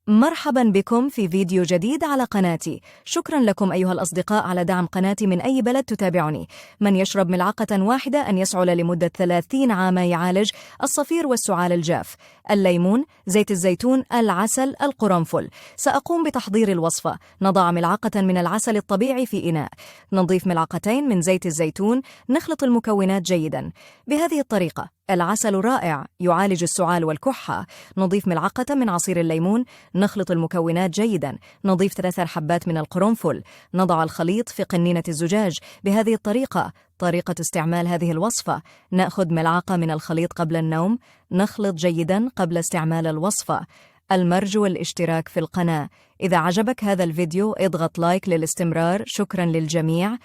مرحبا بكم في فيديو جديد على قناتي. شكرا لكم أيها الأصدقاء على دعم قناتي من أي بلد تتابعني. من يشرب ملعقة واحدة أن يسعل لمدة 30 عاما يعالج الصفير والسعال الجاف، الليمون، زيت الزيتون، العسل، القرنفل. سأقوم بتحضير الوصفة. نضع ملعقة من العسل الطبيعي في إناء، نضيف ملعقتين من زيت الزيتون، نخلط المكونات جيدا. بهذه الطريقة العسل رائع يعالج السعال والكحة. نضيف ملعقة من عصير الليمون، نخلط المكونات جيدا، نضيف 3 حبات من القرنفل، نضع الخليط في قنينة الزجاج. بهذه الطريقة، طريقة استعمال هذه الوصفة: نأخذ ملعقة من الخليط قبل النوم، نخلط جيدا قبل استعمال الوصفة. المرجو الاشتراك في القناة. إذا عجبك هذا الفيديو اضغط لايك للاستمرار. شكرا للجميع.